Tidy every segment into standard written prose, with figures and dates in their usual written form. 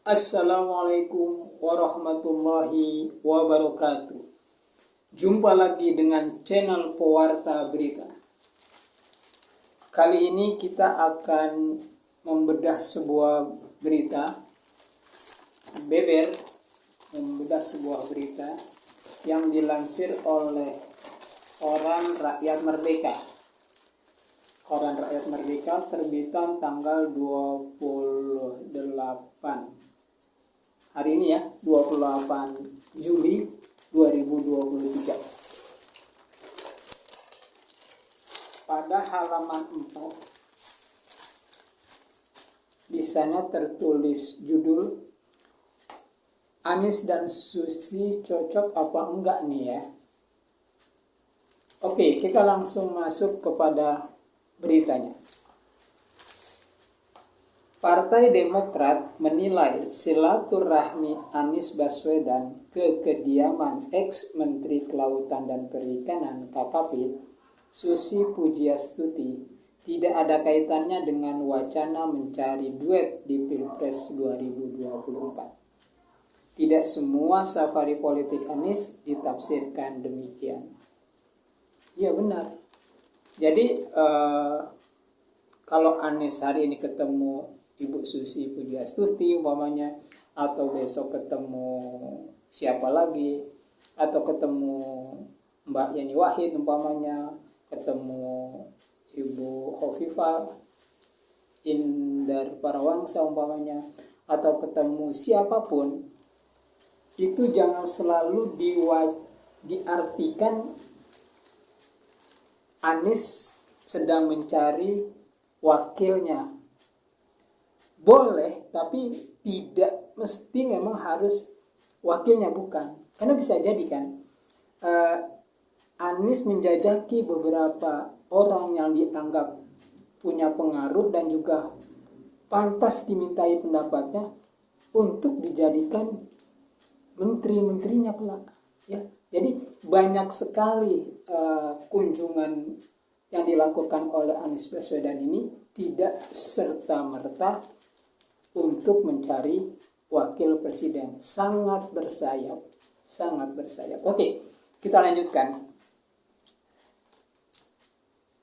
Assalamualaikum warahmatullahi wabarakatuh. Jumpa lagi dengan channel Pewarta Berita. Kali ini kita akan membedah sebuah berita, membedah sebuah berita yang dilansir oleh Koran Rakyat Merdeka. Koran Rakyat Merdeka terbitan tanggal 28 hari ini ya, 28 Juli 2023. Pada halaman 4 di sana tertulis judul Anies dan Susi cocok apa enggak nih ya. Oke, kita langsung masuk kepada beritanya. Partai Demokrat menilai silaturahmi Anies Baswedan ke kediaman ex-Menteri Kelautan dan Perikanan (KKP) Susi Pujiastuti tidak ada kaitannya dengan wacana mencari duet di Pilpres 2024. Tidak semua safari politik Anies ditafsirkan demikian. Ya benar. Jadi kalau Anies hari ini ketemu Ibu Susi Pujiastuti umpamanya, atau besok ketemu siapa lagi, atau ketemu Mbak Yeni Wahid umpamanya, ketemu Ibu Hovifah Indar Parawangsa umpamanya, atau ketemu siapapun, itu jangan selalu diartikan Anies sedang mencari wakilnya. Boleh, tapi tidak mesti memang harus wakilnya, bukan. Karena bisa jadi kan Anies menjajaki beberapa orang yang dianggap punya pengaruh dan juga pantas dimintai pendapatnya untuk dijadikan menteri-menterinya kelak. Ya, jadi banyak sekali kunjungan yang dilakukan oleh Anies Baswedan ini tidak serta-merta untuk mencari wakil presiden. Sangat bersayap. Oke, kita lanjutkan.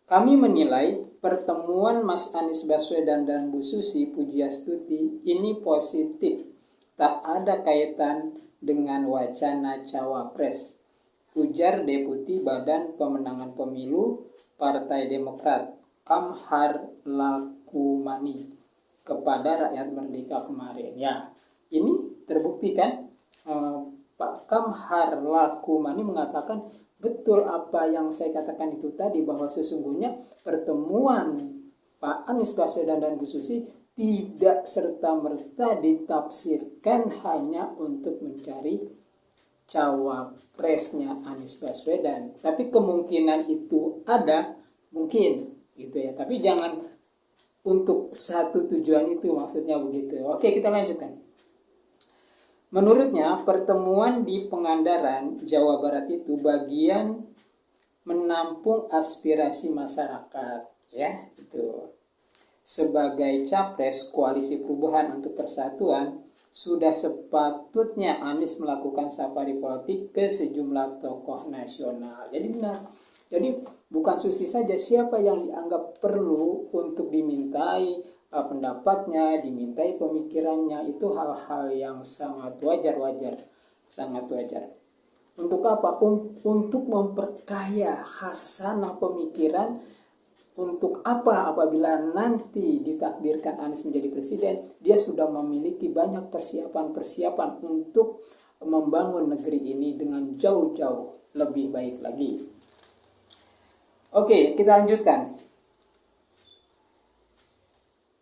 Kami menilai pertemuan Mas Anies Baswedan dan Bu Susi Pujiastuti ini positif, tak ada kaitan dengan wacana cawapres, ujar Deputi Badan Pemenangan Pemilu Partai Demokrat Kamhar Lakumani kepada Rakyat Merdeka kemarin. Ya, ini terbukti kan? Pak Kamhar Lakumani mengatakan betul apa yang saya katakan itu tadi, bahwa sesungguhnya pertemuan Pak Anies Baswedan dan Bu Susi tidak serta-merta ditafsirkan hanya untuk mencari cawapresnya Anies Baswedan. Tapi kemungkinan itu ada, mungkin gitu ya. Tapi jangan untuk satu tujuan itu, maksudnya begitu. Oke, kita lanjutkan. Menurutnya, pertemuan di Pangandaran, Jawa Barat itu bagian menampung aspirasi masyarakat, ya, itu. Sebagai capres Koalisi Perubahan untuk Persatuan, sudah sepatutnya Anies melakukan safari politik ke sejumlah tokoh nasional. Jadi benar. Jadi bukan Susi saja, siapa yang dianggap perlu untuk dimintai pendapatnya, dimintai pemikirannya, itu hal-hal yang sangat wajar. Untuk apa? Untuk memperkaya khasanah pemikiran. Untuk apa? Apabila nanti ditakdirkan Anies menjadi presiden, dia sudah memiliki banyak persiapan untuk membangun negeri ini dengan jauh-jauh lebih baik lagi. Oke, kita lanjutkan.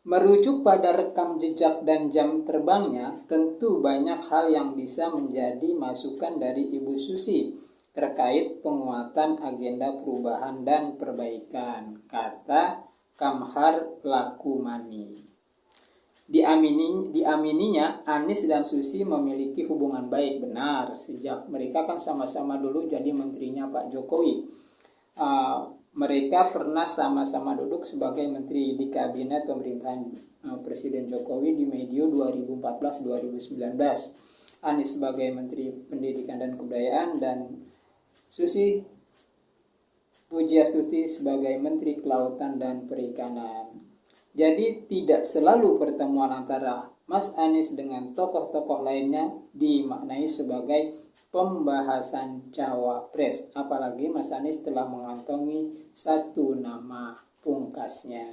Merujuk pada rekam jejak dan jam terbangnya, tentu banyak hal yang bisa menjadi masukan dari Ibu Susi terkait penguatan agenda perubahan dan perbaikan, kata Kamhar Lakumani. Diamininya Anies dan Susi memiliki hubungan baik, benar, sejak mereka kan sama-sama dulu jadi menterinya Pak Jokowi. mereka pernah sama-sama duduk sebagai menteri di kabinet pemerintahan Presiden Jokowi di medio 2014-2019. Anies sebagai Menteri Pendidikan dan Kebudayaan dan Susi Pujiastuti sebagai Menteri Kelautan dan Perikanan. Jadi tidak selalu pertemuan antara Mas Anies dengan tokoh-tokoh lainnya dimaknai sebagai pembahasan cawapres, apalagi Mas Anies telah mengantongi satu nama pungkasnya.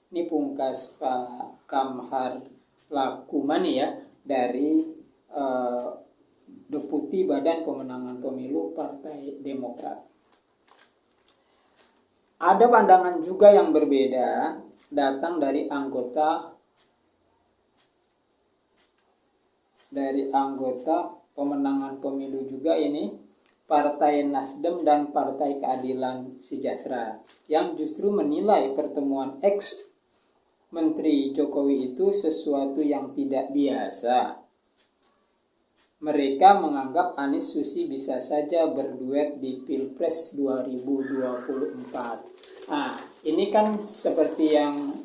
Ini pungkas Pak Kamhar Lakumani ya, dari Deputi Badan Pemenangan Pemilu Partai Demokrat. Ada pandangan juga yang berbeda datang dari anggota pemenangan pemilu juga ini, Partai Nasdem dan Partai Keadilan Sejahtera, yang justru menilai pertemuan ex-Menteri Jokowi itu sesuatu yang tidak biasa. Mereka menganggap Anies Susi bisa saja berduet di Pilpres 2024. Nah, ini kan seperti yang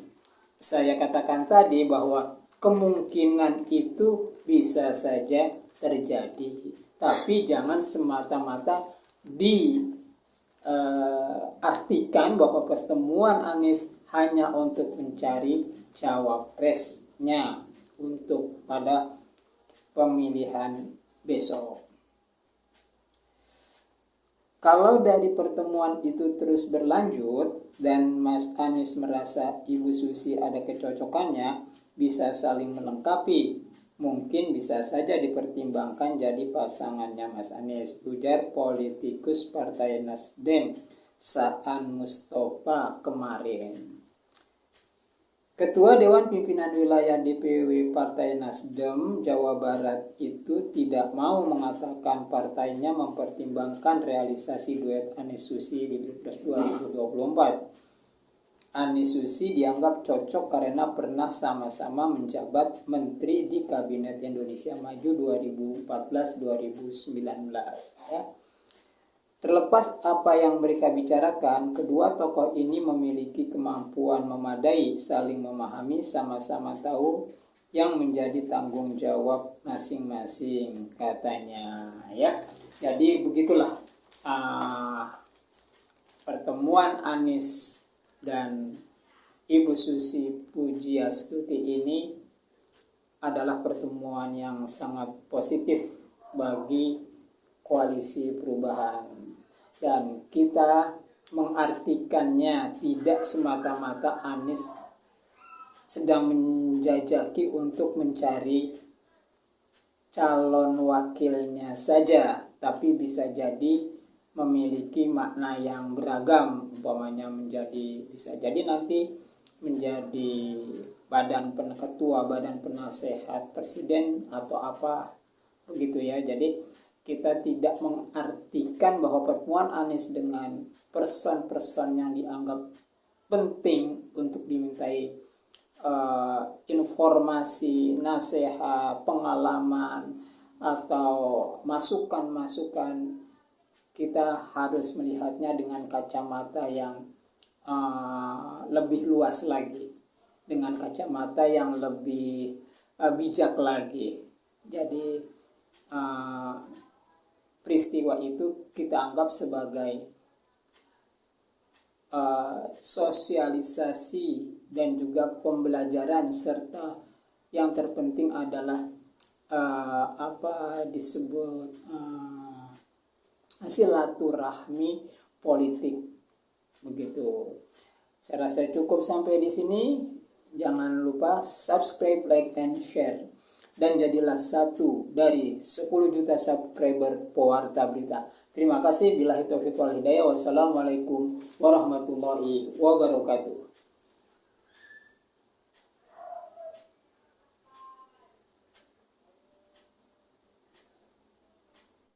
saya katakan tadi bahwa kemungkinan itu bisa saja terjadi. Tapi jangan semata-mata diartikan bahwa pertemuan Anies hanya untuk mencari cawapresnya untuk pada pemilihan besok. Kalau dari pertemuan itu terus berlanjut dan Mas Anies merasa Ibu Susi ada kecocokannya, bisa saling melengkapi, mungkin bisa saja dipertimbangkan jadi pasangannya Mas Anies, ujar politikus Partai Nasdem Saan Mustafa kemarin. Ketua Dewan Pimpinan Wilayah DPW Partai Nasdem Jawa Barat itu tidak mau mengatakan partainya mempertimbangkan realisasi duet Anies Susi di Pilpres 2024. Anies Susi dianggap cocok karena pernah sama-sama menjabat menteri di Kabinet Indonesia Maju 2014-2019 ya. Terlepas apa yang mereka bicarakan, kedua tokoh ini memiliki kemampuan memadai, saling memahami, sama-sama tahu yang menjadi tanggung jawab masing-masing, katanya ya. Jadi begitulah pertemuan Anies dan Ibu Susi Pujiastuti ini adalah pertemuan yang sangat positif bagi koalisi perubahan. Dan kita mengartikannya tidak semata-mata Anies sedang menjajaki untuk mencari calon wakilnya saja, tapi bisa jadi memiliki makna yang beragam, umpamanya bisa jadi nanti menjadi ketua badan penasehat presiden atau apa begitu ya. Jadi kita tidak mengartikan bahwa pertemuan Anies dengan person-person yang dianggap penting untuk dimintai informasi, nasihat, pengalaman, atau masukan-masukan, kita harus melihatnya dengan kacamata yang lebih luas lagi, dengan kacamata yang lebih bijak lagi. Jadi peristiwa itu kita anggap sebagai sosialisasi dan juga pembelajaran, serta yang terpenting adalah silaturahmi politik begitu. Saya rasa cukup sampai di sini. Jangan lupa subscribe, like, and share. Dan jadilah satu dari 10 juta subscriber Pewarta Berita. Terima kasih. Billahi taufiq wal hidayah. Wassalamualaikum warahmatullahi wabarakatuh.